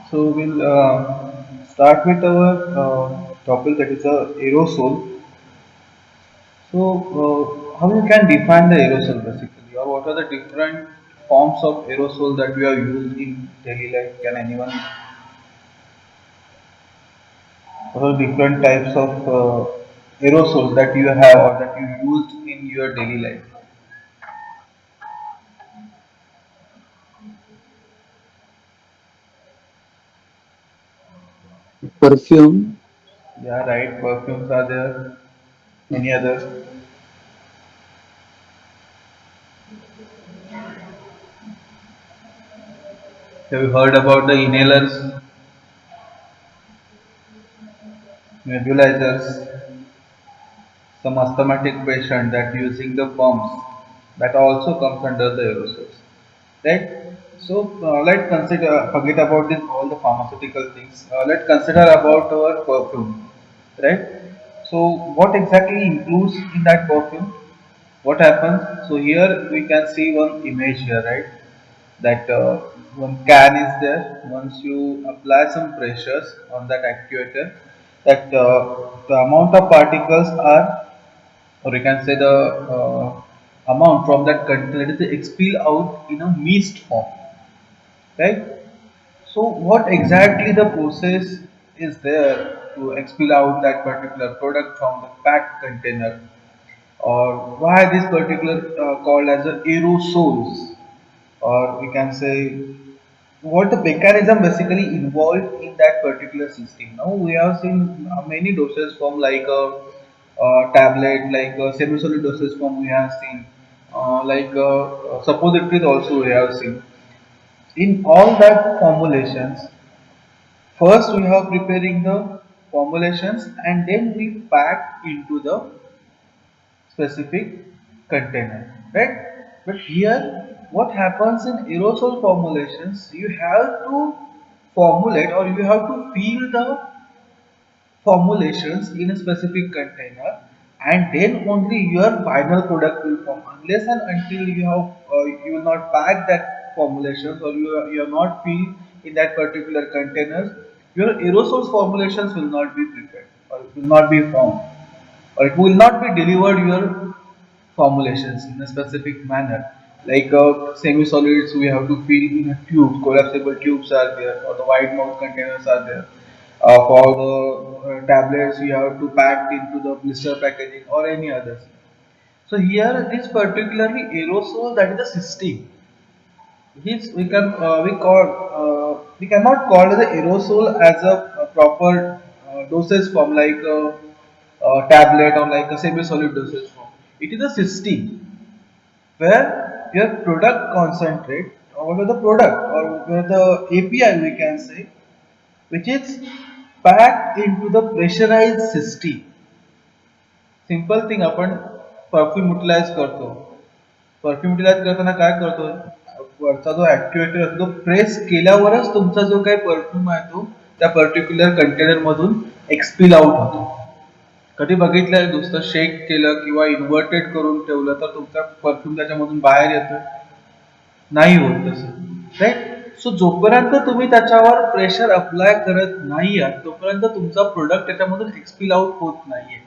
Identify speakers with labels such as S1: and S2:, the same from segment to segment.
S1: So we'll start with our topic, that is aerosol. So how you can define the aerosol basically, or what are the different forms of aerosol that we have used in daily life? Can anyone? What are different types of aerosol that you have or that you used in your daily life?
S2: Perfume.
S1: Yeah, right. Perfumes are there. Any others? Have you heard about the inhalers, nebulizers? Some asthmatic patient that using the pumps that also comes under the aerosols, right? So let's consider, forget about this all the pharmaceutical things. Let's consider about our perfume, right? So what exactly includes in that perfume? What happens? So here we can see one image here, right? That one can is there. Once you apply some pressures on that actuator, that the amount of particles are, or you can say the amount from that container, let us say, expel out in a mist form, right? So what exactly the process is there to expel out that particular product from the packed container, or why this particular called as a aerosols, or we can say what the mechanism basically involved in that particular system. Now we have seen many doses form, like a tablet, like a semi-solid dosage form we have seen, like suppositories also we have seen. In all that formulations, first we have preparing the formulations and then we pack into the specific container, right? But here, what happens in aerosol formulations, you have to formulate or you have to fill the formulations in a specific container, and then only your final product will form. Unless and until you have you will not pack that formulations, or you are not filled in that particular containers, your aerosols formulations will not be prepared or will not be formed, or it will not be delivered your formulations in a specific manner. Like semi-solids, we have to fill in a tube, collapsible tubes are there, or the wide mouth containers are there. For the tablets, we have to pack into the blister packaging or any others. So here, this particularly aerosol, that is the system. This we cannot call the aerosol as a proper dosage form, like a tablet or like a semi-solid dosage form. It is a system where your product concentrate, or where the product, or where the API we can say, which is packed into the pressurized system. Simple thing आपण perfume utilise करतो. Perfume utilise करताना काय करतो, वरचा जो ऍक्टिव्हेटर असतो तो press केल्यावरच तुमचा जो काही परफ्यूम आहे तो त्या पर्टिक्युलर कंटेनर मधून एक्सपिल आउट होतो. कधी बघितलंय नुसतं शेक केलं किंवा इन्व्हर्टेड करून ठेवलं तर तुमचा परफ्यूम त्याच्यामधून बाहेर येतो? नाही होत तसं, राईट? सो जोपर्यंत तुम्ही त्याच्यावर प्रेशर अप्लाय करत नाही आहात तोपर्यंत तुमचा प्रोडक्ट त्याच्यामधून एक्सपिल आउट होत नाहीये.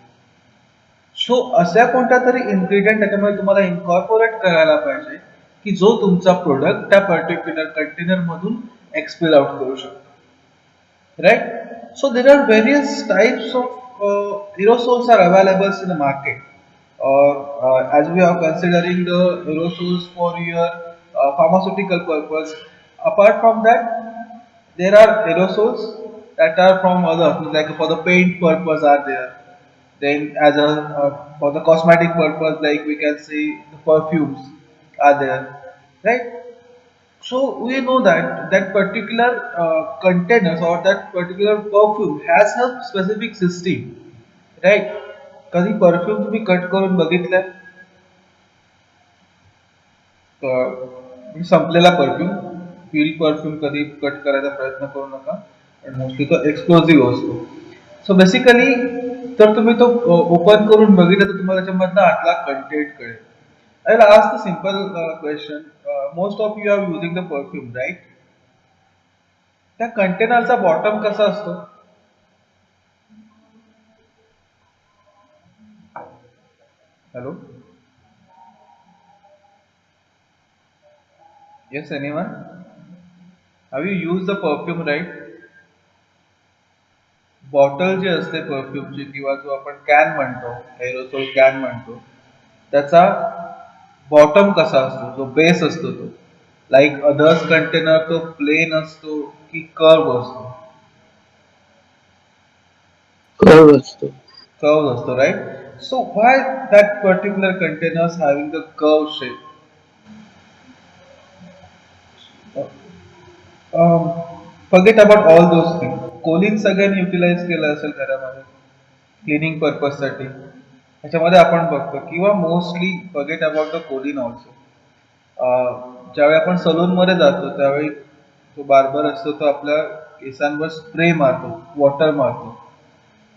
S1: सो अशा कोणत्या तरी इन्ग्रेडियंट त्याच्यामध्ये तुम्हाला इन्कॉर्पोरेट करायला पाहिजे, की जो तुमचा प्रोडक्ट त्या पर्टिक्युलर कंटेनर मधून एक्सपेल आउट करू शकतो, right? So there are various types of aerosols are available in the market, or as we are considering the aerosols for your pharmaceutical purpose. Apart from that, there are aerosols that are from other, like for the paint purpose are there. Then as a for the cosmetic purpose, like we can say the perfumes are there, right? So we know that that particular containers or that particular perfume has a specific system, right? कधी perfume तुम्ही cut करून बघितलाय? संपलेला perfume, feel perfume कधी cut करायचा प्रयत्न करू नका, मोस्टली तो एक्सप्लोजिव्ह असतो. सो बेसिकली तर तुम्ही तो ओपन करून बघितलं तर तुम्हाला त्याच्यामधला आतला कंटेंट कळेल. I will ask the simple question. Most of you are using the perfume, right? त्या कंटेनरचा बॉटम कसा असतो? Hello. Yes anyone? Have you use the perfume right? Bottle जी असते परफ्यूमची किंवा जो आपण कॅन म्हणतो, एरोसोल कॅन म्हणतो, त्याचा बॉटम कसा असतो, जो बेस असतो तो, लाईक अदर्स कंटेनर तो प्लेन असतो की कर्व असतो?
S2: कर्व असतो.
S1: Curve असतो, right? So why that particular containers having the curve shape? Forget about all those things. Colin सगळ्यांनी युटिलाइज केलं असेल घरामध्ये क्लिनिंग पर्पज साठी. त्याच्यामध्ये आपण बघतो किंवा mostly forget about the Colin also. ज्यावेळी आपण सलून मध्ये जातो त्यावेळी जो बार्बर असतो तो आपल्या केसांवर स्प्रे मारतो, वॉटर मारतो.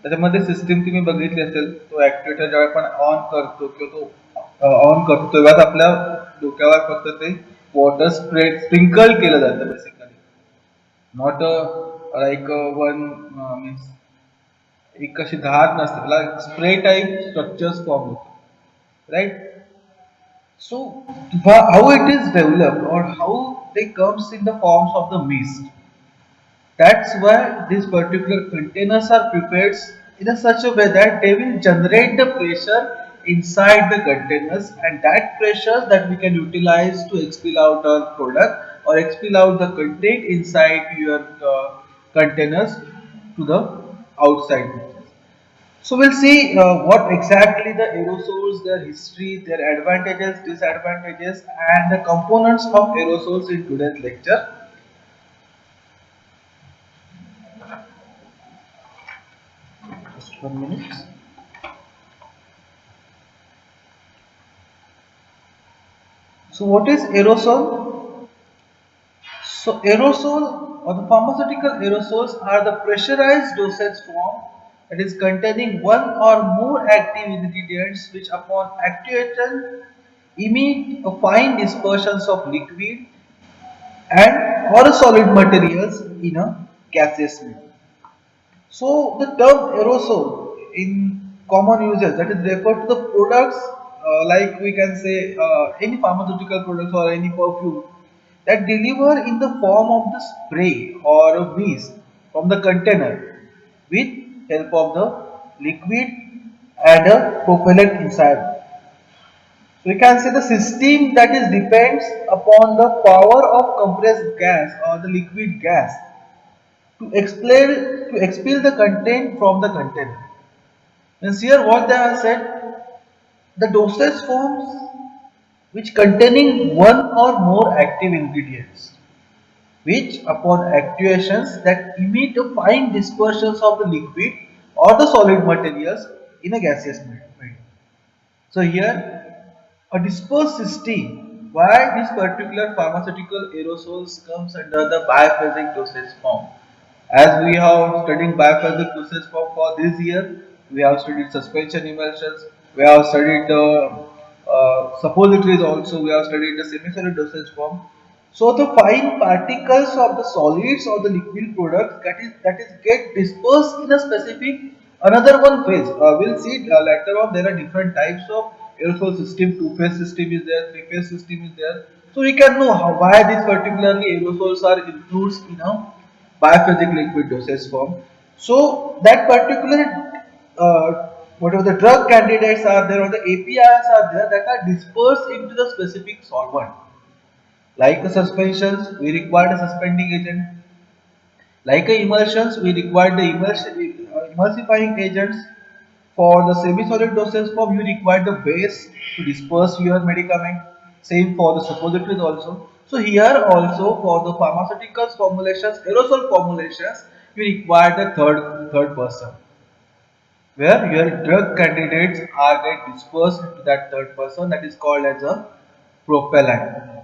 S1: त्याच्यामध्ये सिस्टीम तुम्ही बघितली असेल, तो ऍक्टिव्हेटर ज्यावेळी आपण ऑन करतो किंवा तो ऑन करतो तेव्हाच आपल्या डोक्यावर फक्त ते वॉटर स्प्रे स्प्रिंकल केलं जातं basically. Not like one means एक अशी धार नसते, त्याला स्प्रे टाईप स्ट्रक्चर्स फॉर्म होतो, right? So, how it is developed or how they comes in the forms of the mist. That's why these particular containers are prepared in a such a way that they will generate the pressure inside the containers, and that pressure that we can utilize to expel out our product or expel out the content inside your containers to the outside. So we'll see what exactly the aerosols, their history, their advantages, disadvantages, and the components of aerosols in today's lecture. Just 1 minute. So what is aerosol? So aerosol or the pharmaceutical aerosols are the pressurized dosage form that is containing one or more active ingredients which upon actuation emit a fine dispersions of liquid and or solid materials in a gaseous medium. So the term aerosol in common usage that is referred to the products like we can say any pharmaceutical products or any perfume that deliver in the form of the spray or a mist from the container with help of the liquid and a propellant inside. So we can say the system that is depends upon the power of compressed gas or the liquid gas to expel the content from the container. Means here what they have said, the dosage forms which containing one or more active ingredients, which upon actuations that emit a fine dispersions of the liquid or the solid materials in a gaseous medium. So here a dispersed system. Why this particular pharmaceutical aerosols comes under the biphasic dosage form? As we have studied biphasic dosage form for this year, we have studied suspension emulsions, we have studied the suppositories also, we have studied the semi-solid dosage form. So the fine particles of the solids or the liquid products that is get dispersed in a specific another one phase. We'll see later on there are different types of aerosol system. Two-phase system is there, three-phase system is there. So we can know why these particularly aerosols are included in a biphasic liquid dosage form. So that particular whatever the drug candidates are there or the APIs are there that are dispersed into the specific solvent. Like the suspensions, we require a suspending agent. Like a emulsions, we require the emulsifying agents. For the semi-solid dosage form, you require the base to disperse your medicament. Same for the suppositories also. So here also for the pharmaceuticals formulations, aerosol formulations, you require the third person, where your drug candidates are get dispersed to that third person that is called as a propellant.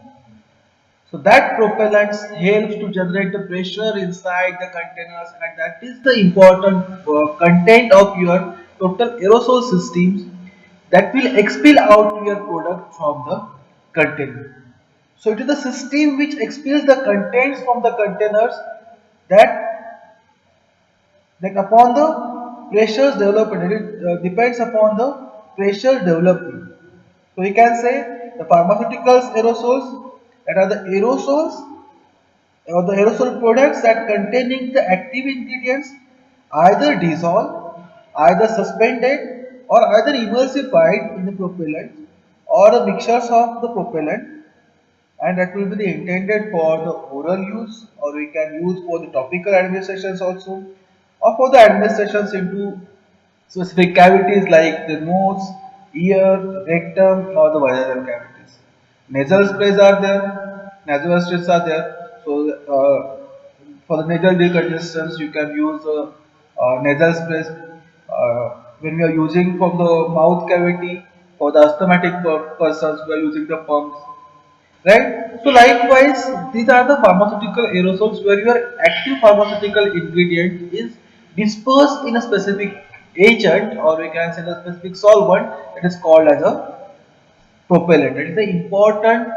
S1: So that propellants helps to generate the pressure inside the containers, and that is the important content of your total aerosol systems that will expel out your product from the container. So it is the system which expels the contents from the containers that upon the pressures development, it depends upon the pressure development. So we can say the pharmaceuticals aerosols, that are the aerosols or the aerosol products that containing the active ingredients either dissolved, either suspended, or either emulsified in the propellant or the mixtures of the propellant, and that will be the intended for the oral use, or we can use for the topical administrations also, or for the administrations into specific cavities like the nose, ear, rectum, or the vaginal cavities. Nasal sprays are there, nasal sprays are there. So for the nasal decongestants, you can use nasal sprays. When we are using from the mouth cavity, for the asthmatic persons, we are using the pumps, right? So likewise, these are the pharmaceutical aerosols where your active pharmaceutical ingredient is dispersed in a specific agent, or we can say the specific solvent, that is called as a propellant. It is the important,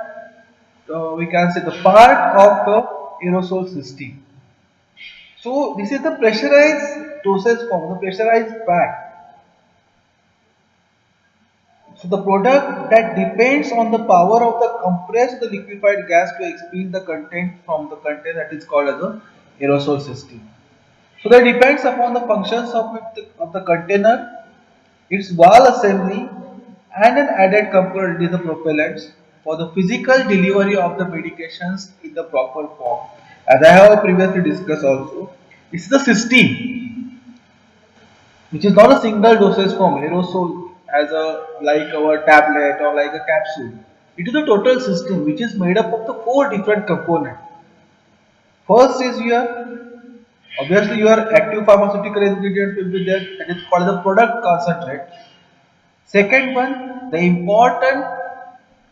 S1: we can say, the part of the aerosol system. So this is the pressurized dosage form, the pressurized pack. So the product that depends on the power of the compressed the liquefied gas to expel the content from the container, that is called as a aerosol system. So that depends upon the functions of the container, its wall assembly, and an added component is the propellants for the physical delivery of the medications in the proper form. As I have previously discussed also, this is the system which is not a single dosage form aerosol as a like our tablet or like a capsule. It is a total system which is made up of the four different components. First is your, obviously your active pharmaceutical ingredient will be there, that is called the product concentrate. Second one, the important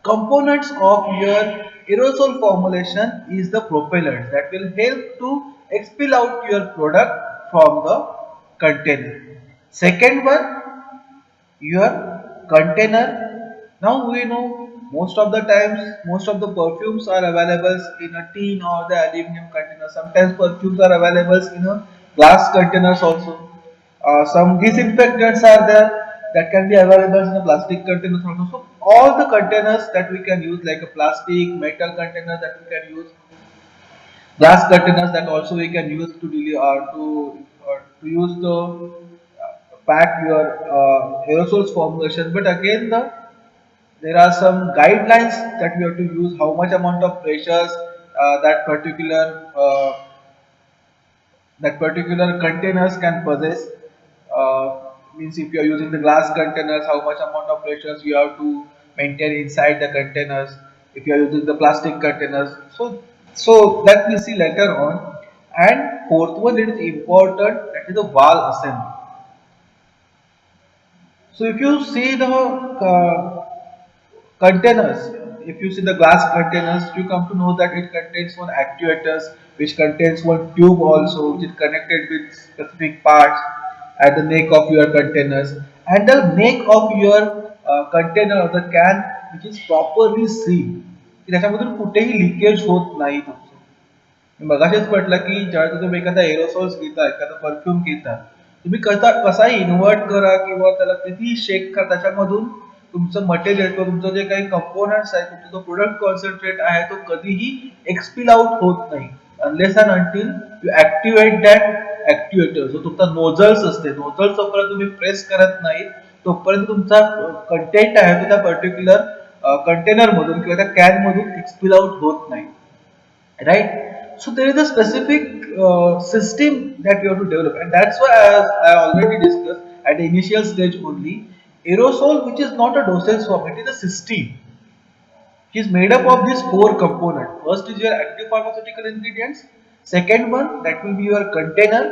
S1: components of your aerosol formulation is the propellant that will help to expel out your product from the container. Second one, your container. Now we know most of the times most of the perfumes are available in a tin or the aluminum container. Sometimes perfumes are available in a glass containers also. Some disinfectants are there that can be available in a plastic containers also. So all the containers that we can use, like a plastic, metal container that we can use, glass containers that also we can use to really to use the pack your aerosols formulation. But again, there are some guidelines that we have to use, how much amount of pressures that particular containers can possess. Means if you are using the glass containers, how much amount of pressures you have to maintain inside the containers. If you are using the plastic containers, so that we see later on. And fourth one, it is important, that is the valve assembly. So if you see the containers, if you see the glass containers, you come to know that it contains one actuators, which contains one tube also, which is connected with specific parts at the neck of your containers, and the neck of your container or the can, which is properly sealed, की त्याच्यामधून कुठेही leakage होत नाही तुमचं. मी मगाशीच म्हटलं की ज्यावेळेस तुम्ही एखादा एरोसॉल्स घेता, एखादा परफ्यूम घेता, तुम्ही कसाही इन्व्हर्ट करा किंवा त्याला कितीही शेक करा, त्याच्यामधून तुमचं मटेरियल किंवा तुमचं जे काही कंपोनंट्स आहे, तुमचा जो प्रोडक्ट कॉन्सन्ट्रेट आहे, तो कधीही एक्सपिल आउट होत नाही unless and until you activate that activator. जो तुमचा नोझल्स असते, नोझल जोपर्यंत तुम्ही प्रेस करत नाही तोपर्यंत तुमचा कंटेंट आहे तो त्या पर्टिक्युलर कंटेनर मधून किंवा त्या कॅन मधून एक्सपिल आउट होत नाही, right? So there is a specific system that we have to develop, and that's why I already discussed at the initial stage only, aerosol, which is not a dosage form, it is a system. It is made up of these four components. First is your active pharmaceutical ingredients. Second one, that will be your container.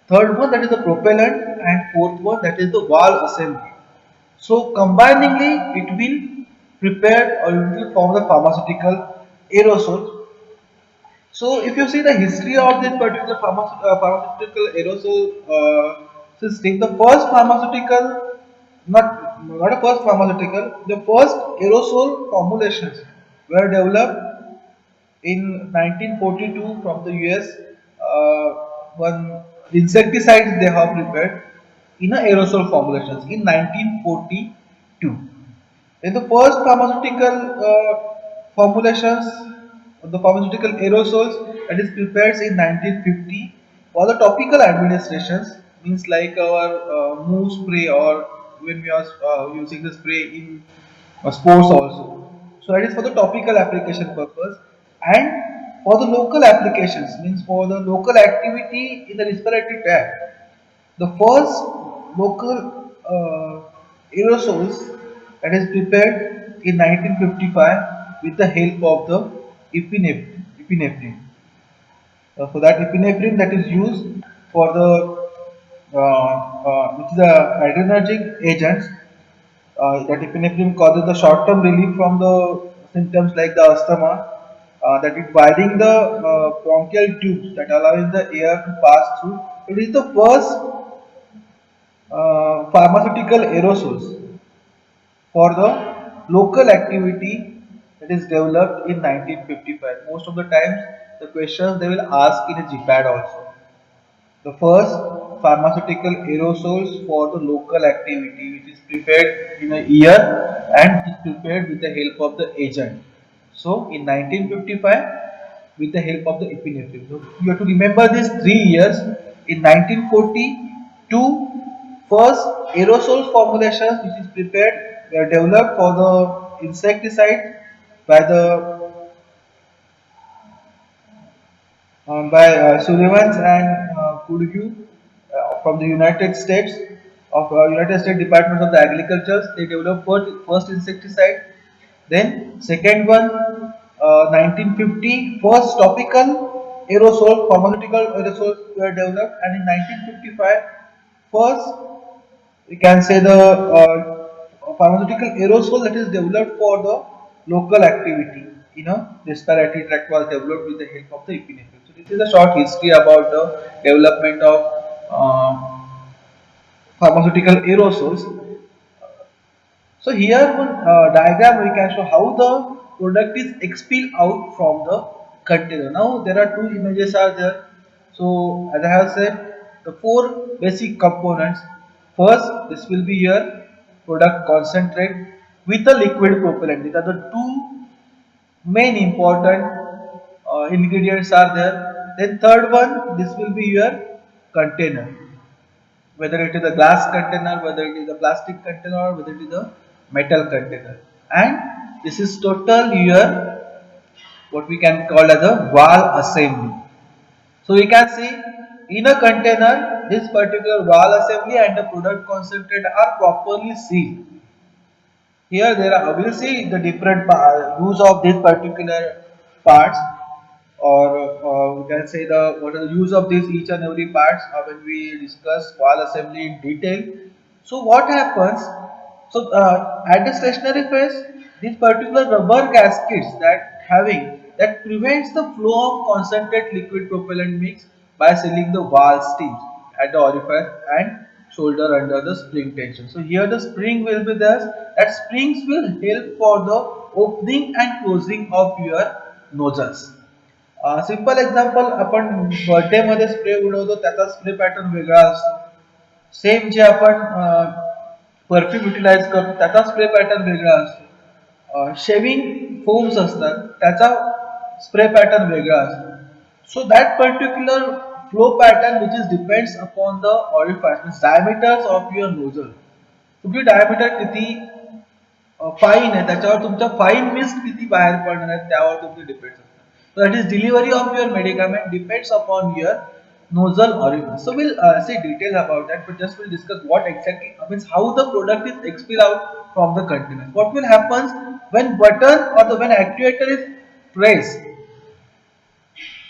S1: Third one, that is the propellant, and fourth one, that is the valve assembly. So combiningly, it will prepare or it will form the pharmaceutical aerosol. So if you see the history of this particular pharmaceutical aerosol system, the first pharmaceutical, not a first pharmaceutical, the first aerosol formulations were developed in 1942 from the US. one insecticide they have prepared in a aerosol formulations in 1942. In the first pharmaceutical formulations, the pharmaceutical aerosols that is prepared in 1950 for the topical administrations, means like our move spray, or when we are using the spray in sports also. So that is for the topical application purpose, and for the local applications, means for the local activity in the respiratory tract. The first local aerosols that is prepared in 1955 with the help of the epinephrine. For that epinephrine that is used for the which is a adrenergic agents, that epinephrine causes the short-term relief from the symptoms like the asthma, that is widening the bronchial tubes that allows the air to pass through. It is the first pharmaceutical aerosols for the local activity that is developed in 1955. Most of the times the questions they will ask in a GPAD also. The first pharmaceutical aerosols for the local activity which is prepared in a year and is prepared with the help of the agent. So in 1955 with the help of the epinephrine. So you have to remember these 3 years. In 1942, first aerosol formulations which is prepared were developed for the insecticide by the by Sullivans and Purdue from the United States of United States Department of the Agriculture. They developed first insecticide. Then second one, 1950, first topical aerosol, pharmaceutical aerosols were developed, and in 1955, first we can say the pharmaceutical aerosol that is developed for the local activity in a respiratory tract was developed with the help of the epinephrine. So this is a short history about the development of pharmaceutical aerosols. So here one diagram we can show how the product is expelled out from the container. Now there are two images are there. So as I have said, the four basic components. First, this will be your product concentrate with the liquid propellant. These are the two main important ingredients are there. Then third one, this will be your container, whether it is a glass container, whether it is a plastic container, or whether it is a metal container. And this is total your what we can call as a wall assembly. So we can see in a container this particular wall assembly and the product concentrate are properly sealed. Here there are we will see the different use of this particular parts, or we can say the what is the use of this each and every parts when we discuss wall assembly in detail. So what happens? So at the stationary phase, these particular rubber gaskets that prevents the flow of concentrate liquid propellant mix by sealing the wall steams at the orifice and shoulder under the spring tension. So here the spring will be there. That springs will help for the opening and closing of your nozzles. Simple example आपण birthday मध्ये spray उडवतो त्याचा spray pattern वेगळा असतो. Same जे आपण perfume utilise करतो त्याचा spray pattern वेगळा असतो. शेविंग फोम्स असतात त्याचा स्प्रे पॅटर्न वेगळा असतो. So that particular flow pattern which is depends upon the orifice diameters of your nozzle. तुमची डायमीटर किती फाईन आहे त्याच्यावर तुमच्या फाईन मिस्ट किती बाहेर पडणार आहेत त्यावर तुमचे डिपेंड्स असतात. So that is delivery of your medicament depends upon your nozzle orifice. So we'll say details about that, but just we'll discuss what exactly means how the product is expelled out from the container. What will happen when button or when actuator is pressed?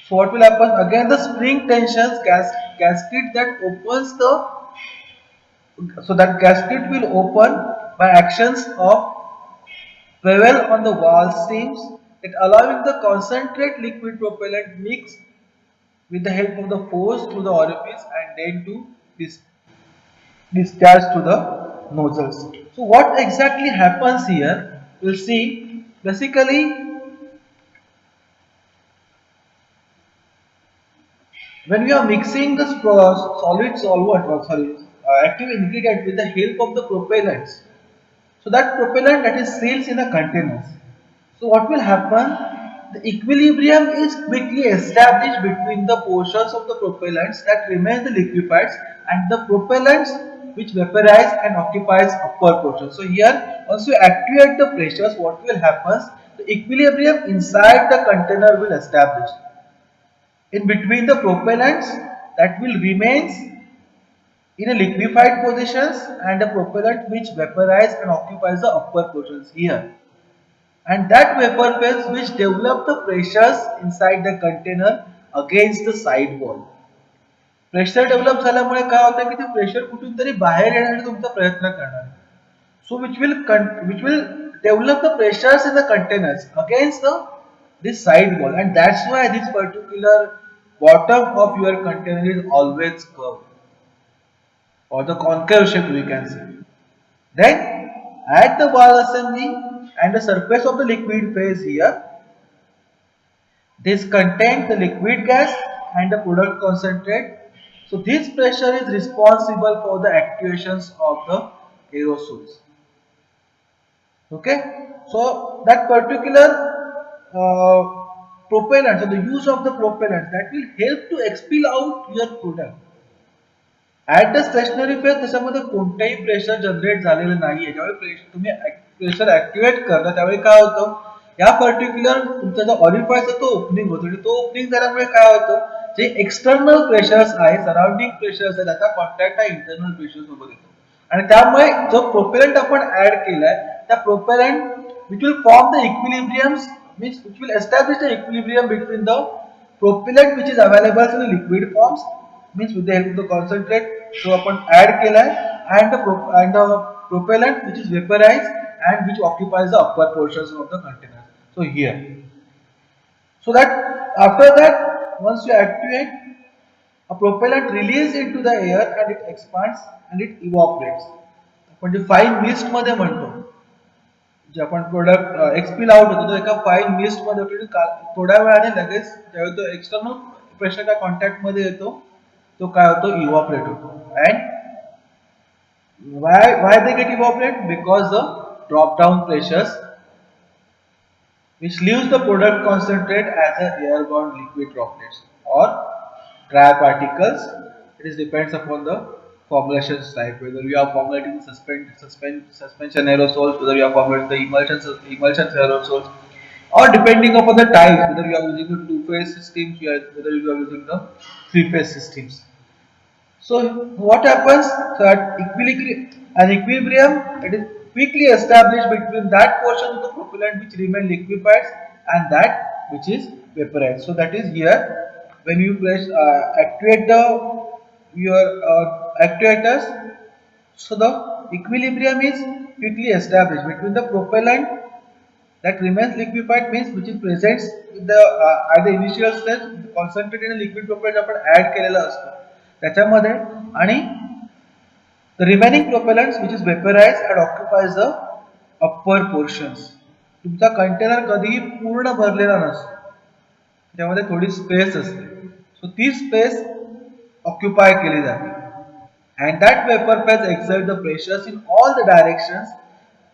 S1: So what will happen again? The spring tensions gasket that opens the that gasket will open by actions of bevel on the wall steams, it allowing the concentrate liquid propellant mix with the help of the force through the orifice and then to discharge to the nozzles. So what exactly happens here? We'll see. Basically, when we are mixing the solid solvent, or sorry, active ingredient with the help of the propellants, so that propellant that is seals in a containers. So what will happen? The equilibrium is quickly established between the portions of the propellants that remain the liquefieds and the propellants which vaporize and occupies upper portion. So here, once you actuate the pressures, what will happen? The equilibrium inside the container will establish. In between the propellants that will remains in a liquefied positions and a propellant which vaporize and occupies the upper portions here. And that vapor phase which develop the pressures inside the container against the side wall. Pressure develop झाल्यामुळे काय होतं की ते pressure कुठून तरी बाहेर येण्यासाठी तुमचा प्रयत्न करणार. So which will develop the pressures in the containers against the this side wall, and that's why this particular bottom of your container is always curved, or the concave shape we can say. Then at the wall assembly and the surface of the liquid phase here, this contains the liquid gas and the product concentrate. So this pressure is responsible for the actuations of the aerosols. Okay, so that particular propellant, so the use of the propellant that will help to expel out your product. At the stationary phase त्याच्यामध्ये कोणतेही pressure generate झालेलं नाहीये. ज्यावेळी तुम्ही pressure activate करता त्यावेळी काय होतं, या पर्टिक्युलर तुमचा जो ऑरिफायचा तो ओपनिंग होतो आणि तो ओपनिंग झाल्यामुळे काय होतं, जे एक्सटर्नल प्रेशर्स आहे, सराउंडिंग प्रेशर्स आहे, त्याचा कॉन्टॅक्ट हा इंटरनल प्रेशर सोबत येतो आणि त्यामुळे जो प्रोपेलंट आपण ऍड केलाय त्या propellant which will form the equilibriums means which will establish the equilibrium between the propellant which is available in the liquid forms, means with the help of the concentrate so upon add केलाय and the propellant which is vaporized and which occupies the upper portions of the container. So here, so that after that once you activate, a propellant release into the air and it expands and it evaporates. आपण जे fine mist मध्ये म्हणतो, जे आपण product एक्सपील out होतो तो एका fine mist मध्ये होतो, थोड्या वेळाने लगेच ज्यावेळी तो एक्सटर्नल प्रेशरच्या कॉन्टॅक्ट मध्ये येतो तो काय होतो, इव्हॉपरेट होतो. And why they get evaporate? Because the drop down pressures which leaves the product concentrate as a airborne liquid droplets or dry particles. It is depends upon the formulation type, whether you are formulating suspension aerosols, whether you are formulating the emulsion aerosols, or depending upon the type, whether you are using the two-phase systems, whether you are using the three-phase systems. So what happens, that equilibrium it is quickly established between that portion of the propellant which remain liquefied and that which is vaporized. So that is here when you press actuate the your actuators. So the equilibrium is quickly established between the propellant that remains liquefied, means which is present in the at the initial stage concentrated in liquid propellant आपण add केलेला असतो त्याच्यामध्ये, आणि the remaining propellants which is vaporized and occupies the upper portions. तुमचा container कधीही पूर्ण भरलेला नसतो, त्यामध्ये थोडी स्पेस असते. सो ती स्पेस ऑक्युपाय केली जाते and that vapor phase exert the pressures in all the directions,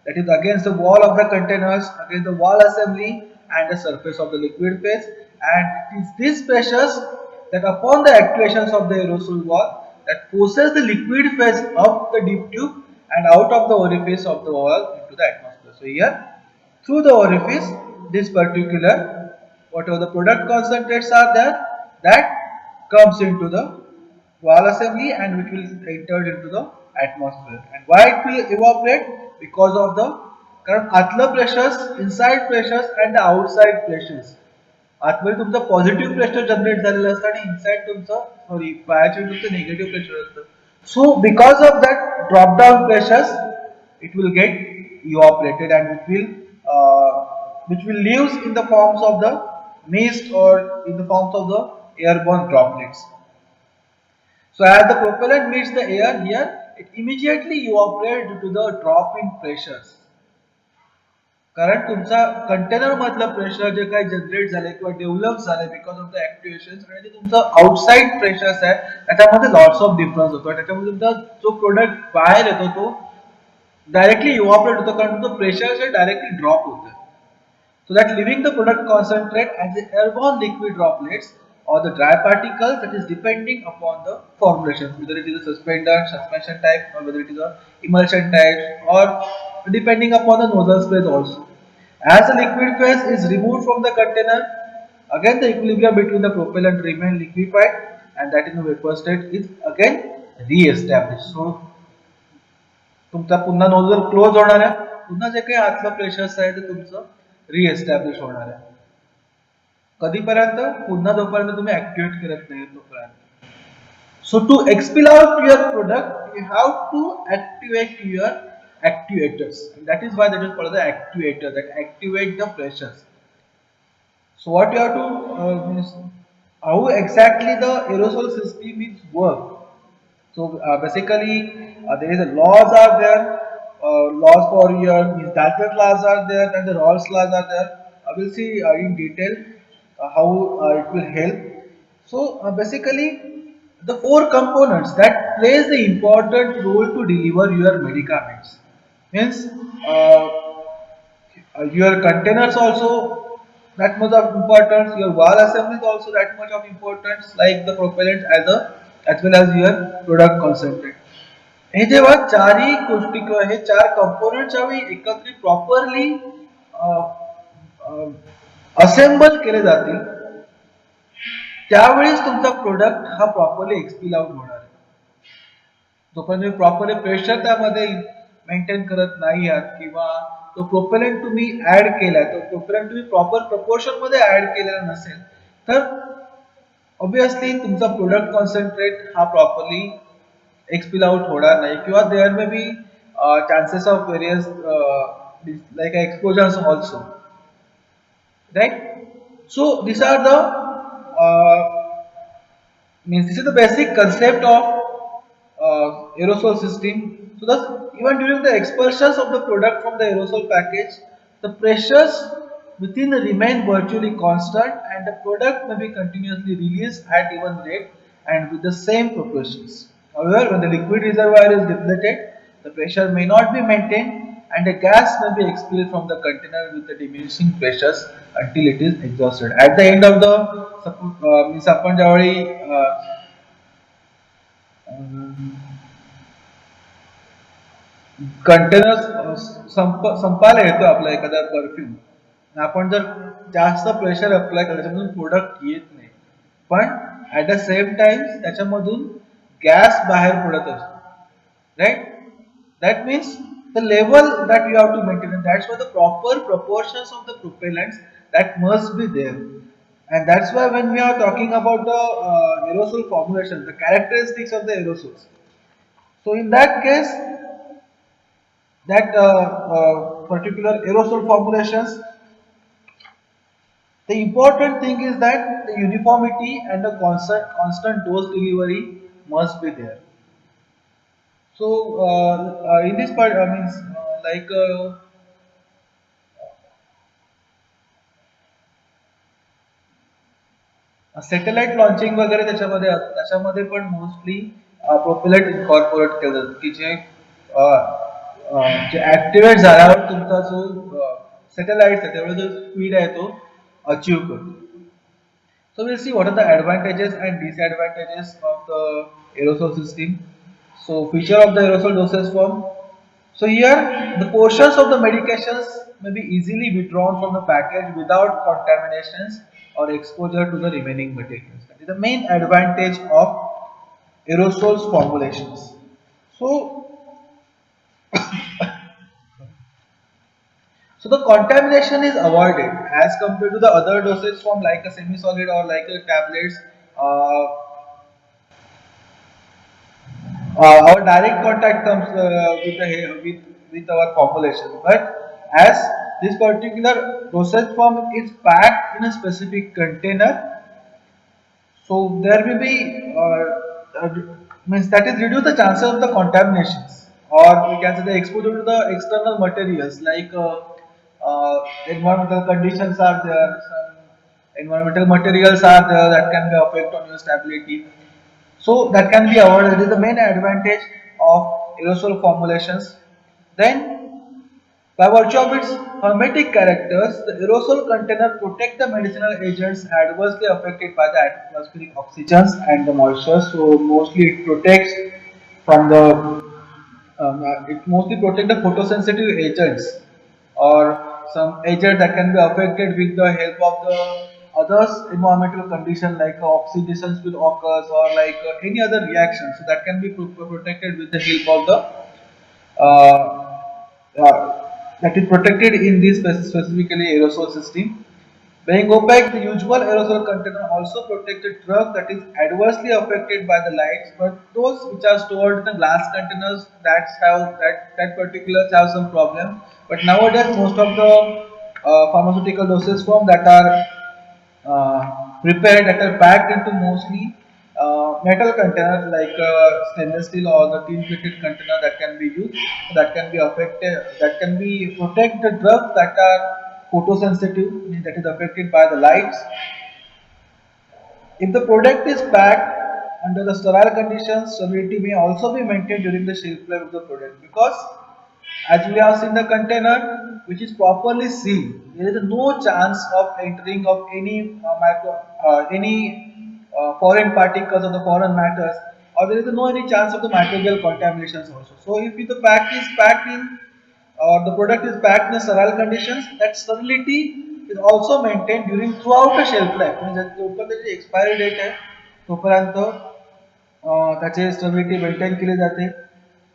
S1: that is against the wall of the containers, against the wall assembly and the surface of the liquid phase, and it is these pressures that upon the actuations of the aerosol wall that pushes the liquid phase up the deep tube and out of the orifice of the wall into the atmosphere. So here through the orifice this particular whatever the product concentrates are there, that comes into the wall assembly and which will enter into the atmosphere. And why it will evaporate? Because of the कारण आतलं pressures, inside pressures and the outside pressures. आतमध्ये तुमचं positive pressure generate झालेलं असतं आणि inside तुमचं sorry बाहेरच्या तुमचं निगेटिव्ह प्रेशर असतं. So because of that drop down pressures it will get evaporated and which will leaves in the forms of the mist or in the forms of the airborne droplets. So as the propellant meets the air here, it immediately evaporates due to the drop in pressures. कारण तुमचा container मधलं pressure जे काही generate झाले किंवा develop झाले because of the activation आणि जे तुमचं outside pressures आहे त्याच्यामध्ये लॉट्स ऑफ डिफरन्स होतो. त्याच्यामध्ये तुमचा जो प्रोडक्ट बाहेर येतो तो डायरेक्टली इव्हॉपरेट होतो कारण तो प्रेशर डायरेक्टली ड्रॉप होतो. So that leaving the product concentrate as the airborne liquid droplets or the dry particles that is depending upon the formulation, whether it is a suspender, suspension type or whether it is a emulsion type or depending upon the nozzle space also. As the liquid phase is removed from the container, again the equilibrium between the propellant remain liquefied and that in the vapor state is again re-established. So तुमचा पुन्हा nozzle close होणार आहे, पुन्हा जे काही आतलं pressures आहे ते तुमचं रिएस्टॅब्लिश होणार आहे. कधीपर्यंत? पुन्हा जोपर्यंत तुम्ही ऍक्टिव्हेट करत नाही तोपर्यंत. So to expel out your product, you have to activate your actuators. And that is why that is called the actuator that activate the pressures. So what you have to means how exactly the aerosol system is work. So basically, there is a laws are there, laws for your means Dalton laws are there, and the Rawls laws are there. I will see in detail how it will help. So basically, the four components that plays the important role to deliver your medicaments means uh, your containers also that much of importance, your wall assembly is also that much of importance, like the propellant as well as your product concentrate. हे जेव्हा चारही गोष्टी किंवा हे चार component ज्यावेळी एकत्रित properly assemble केले जातील त्यावेळेस तुमचा प्रोडक्ट हा प्रॉपरली एक्सपील आउट होणार आहे. जोपर्यंत तुम्ही प्रॉपरली प्रेशर त्यामध्ये मेंटेन करत नाही आहात किंवा तो प्रोपेलंट तुम्ही ऍड केलाय तो प्रोपेलंट तुम्ही प्रॉपर प्रपोर्शन मध्ये ऍड केलेला नसेल तर ऑब्विसली तुमचा प्रोडक्ट कॉन्सन्ट्रेट हा प्रॉपरली एक्सपील आउट होणार नाही किंवा there may be chances of various like exposures also, right? So these are the means this is the basic concept of aerosol system. So thus even during the expulsions of the product from the aerosol package, the pressures within remain virtually constant and the product may be continuously released at even rate and with the same proportions. However, when the liquid reservoir is depleted, the pressure may not be maintained and the gas may be expelled from the container with the diminishing pressures until it is exhausted. At the end of the means आपण ज्यावेळी container संपायला येतो आपला एखादा perfume आपण जर जास्त pressure apply केलं त्याच्यामधून प्रोडक्ट येत नाही पण ऍट द सेम टाइम त्याच्यामधून गॅस बाहेर पडत असतो, right? That means the level that you have to maintain and that's why the proper proportions of the propellants that must be there and that's why when we are talking about the aerosol formulation, the characteristics of the aerosols, so in that case that particular aerosol formulations, the important thing is that the uniformity and the constant dose delivery must be there. So in this part means like satellite launching वगैरे त्याच्यामध्ये पण mostly प्रोपेलंट incorporate केलं जातं की जे activate झाल्यावर तुमचा जो satellite आहे त्यावेळी जो स्पीड आहे तो अचीव करतो. So we'll see what are the advantages and disadvantages of the aerosol system. So feature of the aerosol dosage form. So here the portions of the medications may be easily withdrawn from the package without contaminations or exposure to the remaining materials. That is the main advantage of aerosols formulations. So so the contamination is avoided as compared to the other dosage form like a semi-solid or like a tablets. Uh, our direct contact comes with our formulation, but as this particular dosage form is packed in a specific container, so there will be means that is reduce the chances of the contaminations or we can say the exposure to the external materials like environmental conditions are there, some environmental materials are there that can be affect on your stability. So that can be avoided. That is the main advantage of aerosol formulations. Then, by virtue of its hermetic characters, the aerosol container protect the medicinal agents adversely affected by the atmospheric oxygens and the moisture. So mostly it protects from the it mostly protect the photosensitive agents or some agent that can be affected with the help of the others environmental condition like oxidations will occurs or like any other reaction. So that can be protected with the help of the uh, that is protected in this specifically aerosol system. Being opaque, the usual aerosol container also protects the drug that is adversely affected by the lights, but those which are stored in the glass containers that particulars have some problem. But nowadays, most of the pharmaceutical dosage form that are prepared that are packed into mostly metal containers like stainless steel or the tin plated container that can be used that can be affected that can be protect the drugs that are photosensitive that is affected by the lights. If the product is packed under the sterile conditions, stability may also be maintained during the shelf life of the product because as we have seen the container which is properly sealed, there is no chance of entering of any foreign particles or the foreign matters, or there is no any chance of the microbial contaminations also. So if the pack is packed in or the product is packed in sterile conditions, that sterility is also maintained during throughout the shelf life. म्हणजे जोपर्यंत त्याची expiry date आहे तोपर्यंत त्याचे stability maintain केली जाते.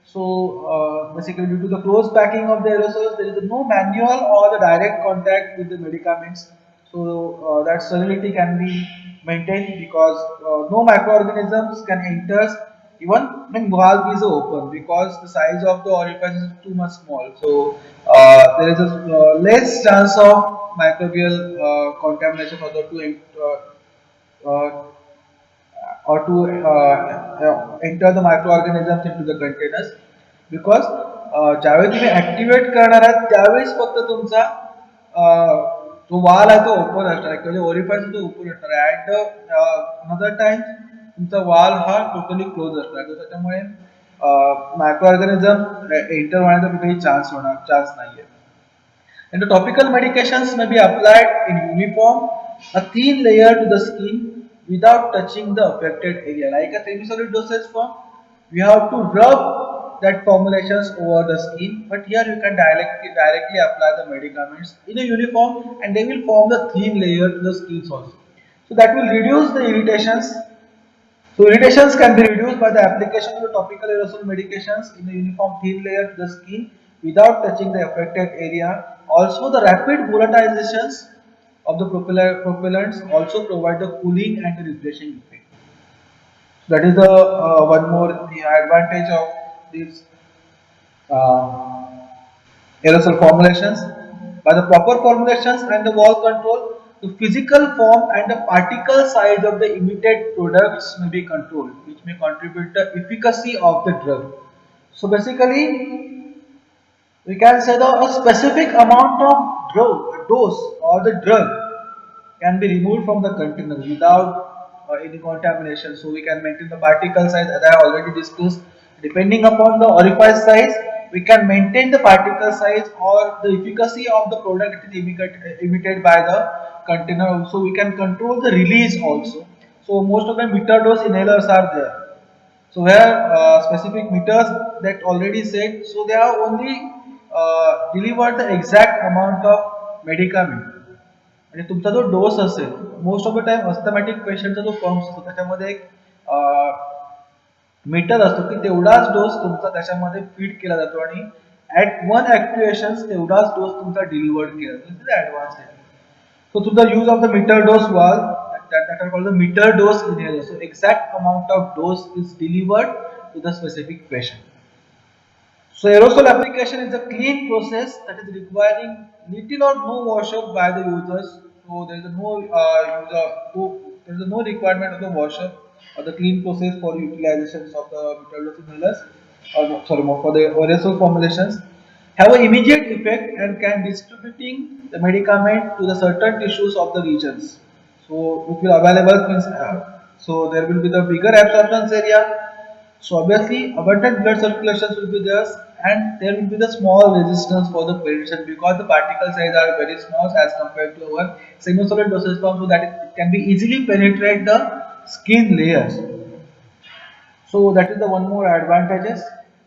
S1: So basically due to the close packing of the aerosols, there is no manual or the direct contact with the medicaments. So that sterility can be maintained because no microorganisms can enter even when valve is open because the size of the orifice is too much small. So there is a less chance of microbial contamination or the or to enter the microorganisms into the containers because ज्यावेळी तुम्ही activate करणार आहात त्यावेळेस फक्त तुमचा जो वाल आहे तो ओपन असणार आहे किंवा ओरिफाय तो ओपन असणार आहे ऍट द अनदर टाइम तुमचा वाल हा टोटली क्लोज असणार आहे त्याच्यामुळे मायक्रो ऑर्गॅनिझम एंटर होण्याचा कुठेही चान्स नाहीये. And the topical medications may be applied in uniform, a thin layer to the skin without touching the affected area. Like a semi-solid dosage form, we have to rub that formulations over the skin, but here you can directly apply the medicaments in a uniform and they will form the thin layer to the skin also. So that will reduce the irritations. So irritations can be reduced by the application of the topical aerosol medications in a uniform thin layer to the skin without touching the affected area. Also, the rapid volatilizations of the propellants also provide the cooling and the refreshing effect. So that is the one more the advantage of these uh, aerosol formulations. By the proper formulations and the wall control, the physical form and the particle size of the emitted products may be controlled, which may contribute the efficacy of the drug. So basically, we can say that a specific amount of dose or the drug can be removed from the container without any contamination. So we can maintain the particle size as I have already discussed. Depending upon the orifice size, we can maintain the particle size or the efficacy of the product that is emitted by the container. Also, we can control the release also. So most of the meter dose inhalers are there. So where specific meters that already said, so they are only delivered the exact amount of medicament. आणि तुमचा जो डोस असेल most of the time अस्थमॅटिक पेशंटचा जो pump असतो त्याच्यामध्ये एक metre असतो की तेवढाच डोस तुमचा त्याच्यामध्ये फीड केला जातो आणि ऍट वन ऍक्टिव्हेशन तेवढाच डोस तुमचा डिलिव्हर्ड केला जातो ऍडव्हान्स आहे. So through the use of the meter dose valve that are called the meter dose inhaler. So exact amount of dose is delivered to the specific patient. So aerosol application is a clean process that is requiring little or no wash up by the users. So there is no requirement of the wash up or the clean process for utilizations of the meter dose inhalers or no, sorry for the aerosol formulations. have an immediate effect and can distributing the medicament to the certain tissues of the regions. So it will available means so there will be the bigger absorption area. So obviously abundant blood circulations will be there and there will be the small resistance for the penetration because the particle size are very small as compared to our semi-solid dosage form, so that it can be easily penetrate the skin layers. So that is the one more advantages.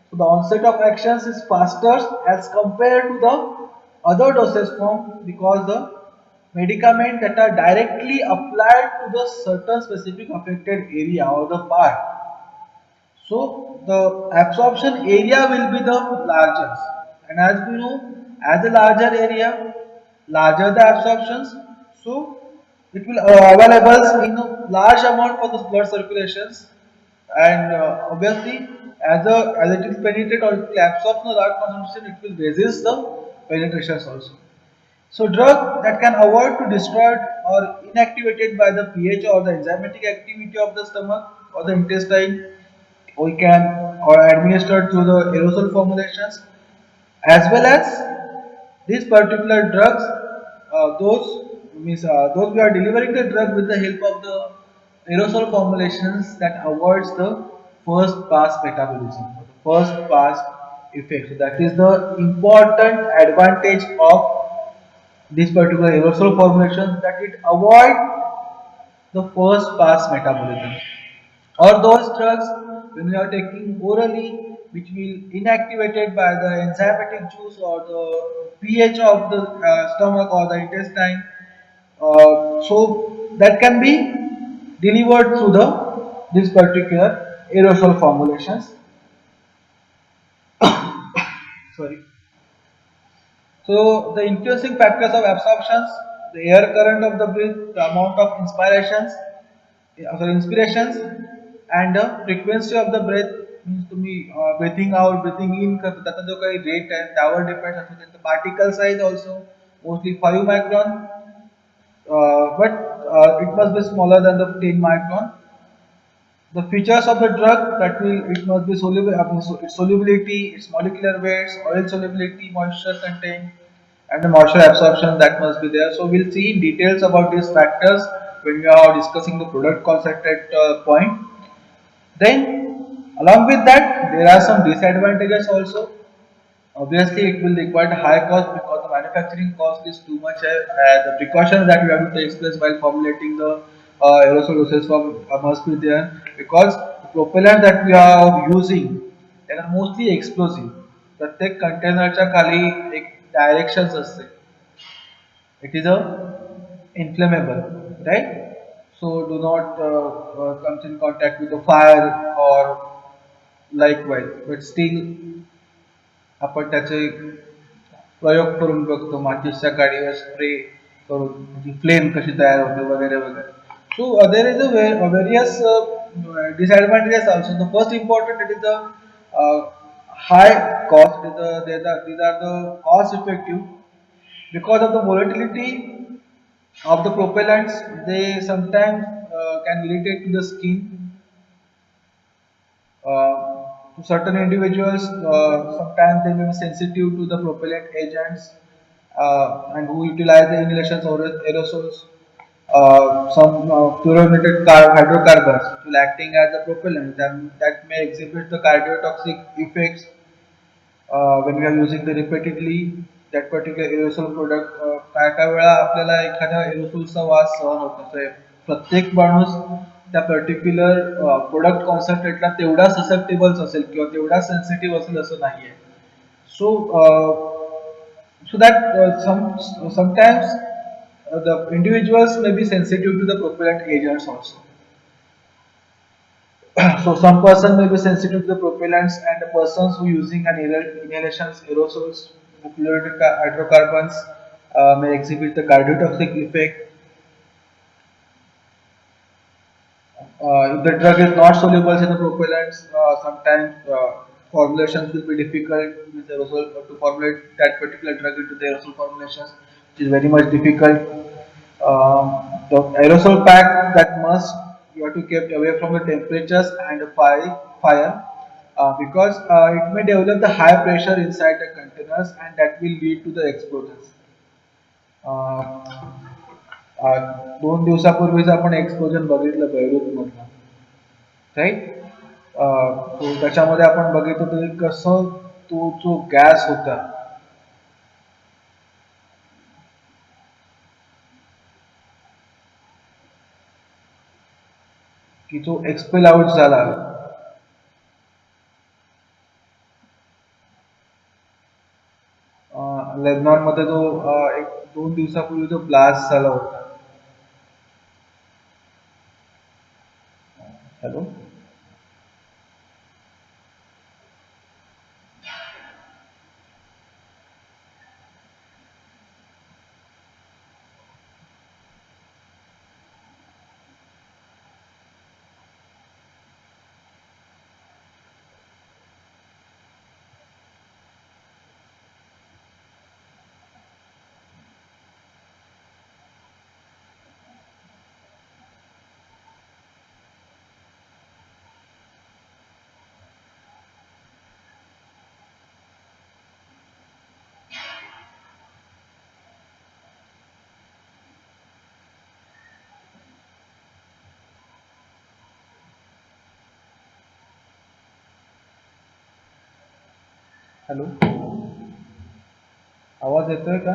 S1: So the onset of actions is faster as compared to the other dosage form because the medicament that are directly applied to the certain specific affected area or the part. So the absorption area will be the largest, and as we know, as a larger area, larger the absorptions. So it will available in a large amount for the blood circulations, and obviously as it is penetrate or it will absorb in a large concentration, it will resist the penetrations also. So drug that can avoid to destroyed or inactivated by the pH or the enzymatic activity of the stomach or the intestine, we can or administered through the aerosol formulations, as well as these particular drugs, those we are delivering the drug with the help of the aerosol formulations that avoids the first pass metabolism, the first pass effect. So that is the important advantage of this particular aerosol formulation, that it avoid the first pass metabolism. Or those drugs when we are taking orally, which will inactivated by the enzymatic juice or the pH of the stomach or the intestine, so that can be delivered through the this particular aerosol formulations. Sorry. So the influencing factors of absorptions, the air current of the breath, the amount of inspirations, and the frequency of the breath, means तुम्ही breathing out, breathing in करतो त्याचा जो काही rate आहे त्यावर depends असतो. त्यांचं particle size also mostly 5 micron, but it must be smaller than the 10 micron. The features of the drug, that will it must be soluble, its solubility, its molecular weights, oil solubility, moisture content, and the moisture absorption that must be there. So we'll see in details about these factors when we are discussing the product concept at point. Then along with that, there are some disadvantages also. Obviously, it will require high cost because the manufacturing cost is too much. The precautions that we have to take place while formulating the aerosol dosage form must be there because the propellant that we are using, they are mostly explosive. प्रत्येक कंटेनरच्या खाली एक directions असते. It is a inflammable, right? So do not comes in contact with the fire or likewise, but still आपण त्याचे प्रयोग करून बघतो, माचीसच्या गाडीवर स्प्रे करून त्याची फ्लेम कशी तयार होते वगैरे वगैरे. So there is a various disadvantages also. The first important, it is the high cost. These are the cost effective because of the volatility of the propellants. They sometimes can irritate to the skin. To certain individuals, sometimes they may be sensitive to the propellant agents and who utilize the inhalations or aerosols. Some fluorinated hydrocarbons will acting as a propellant that may exhibit the cardiotoxic effects when we are using the repeatedly that particular aerosol product. काय काय वेळा आपल्याला एखाद्या aerosolचा वास सहन होत नसतो. प्रत्येक माणूस त्या पर्टिक्युलर प्रोडक्ट कॉन्सन्ट्रेटला तेवढा ससेप्टेबल असेल किंवा तेवढा सेन्सिटिव्ह असेल असं नाहीये. सो so that sometimes the individuals may be sensitive to the propellant agents also. So some person may be sensitive to the propellants, and the persons who using an inhalations aerosols, fluorinated hydrocarbons may exhibit the cardiotoxic effect. If the drug is not soluble in the propellants, sometimes formulations will be difficult with aerosol to formulate that particular drug into the aerosol formulations, which is very much difficult. The aerosol pack that must you have to keep away from the temperatures and the fire. because it may develop the high pressure inside the containers and that will lead to the explosions. अं, 2 दिवसापूर्वीच आपण explosion बघितलं Beirut मधलं, right. तो त्याच्यामध्ये आपण बघितलं होतं की कसं तो जो गॅस होता, की जो एक्सपेल आउट झाला. लेबनॉन मध्ये जो एक 2 दिवसापूर्वी जो ब्लास्ट झाला होता. हॅलो. हॅलो, आवाज येतोय का?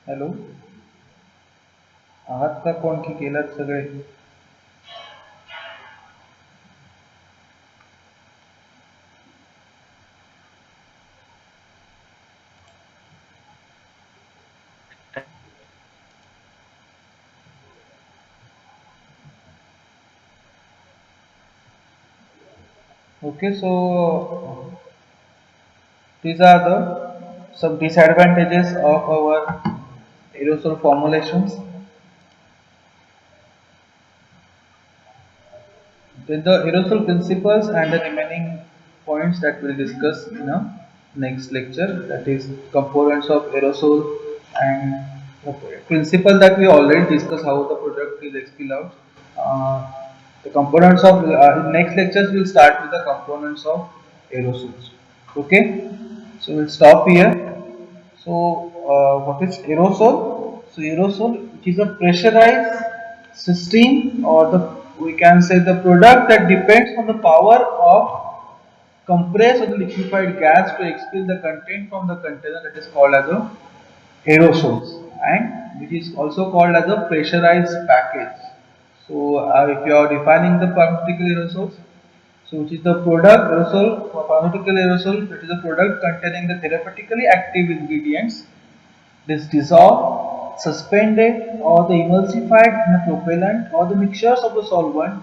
S1: हॅलो, आहात का कोण की केलात सगळे? Okay, so these are the some disadvantages of our aerosol formulations. Then the aerosol principles and the remaining points that we'll discuss in a next lecture, that is components of aerosol and the principle that we already discussed how the product is expelled out. The components of in next lectures we'll start with the components of aerosols. Okay, so we'll stop here. So, what is aerosol? So, aerosol, which is a pressurized system, or the we can say the product that depends on the power of compressed or the liquefied gas to expel the content from the container, that is called as a aerosols, and which is also called as a pressurized package. So, if you are defining the pharmaceutical aerosols, so which is the product aerosol, pharmaceutical aerosol, that is a product containing the therapeutically active ingredients. This dissolved, suspended, or the emulsified in a propellant or the mixtures of the solvent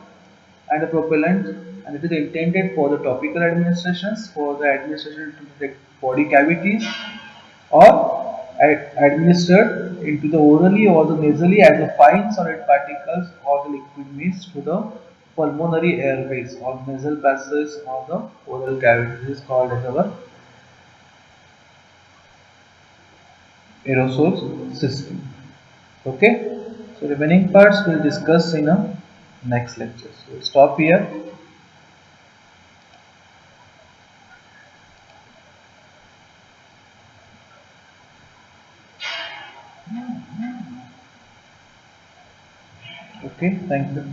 S1: and the propellant, and it is intended for the topical administrations, for the administration to the body cavities, or administered into the orally or the nasally as a fine solid particles or the liquid mist to the pulmonary airways or nasal passages or the oral cavity. This is called as our aerosol system. Okay, so remaining parts we'll discuss in a next lecture. So we'll stop here. Okay, thank you.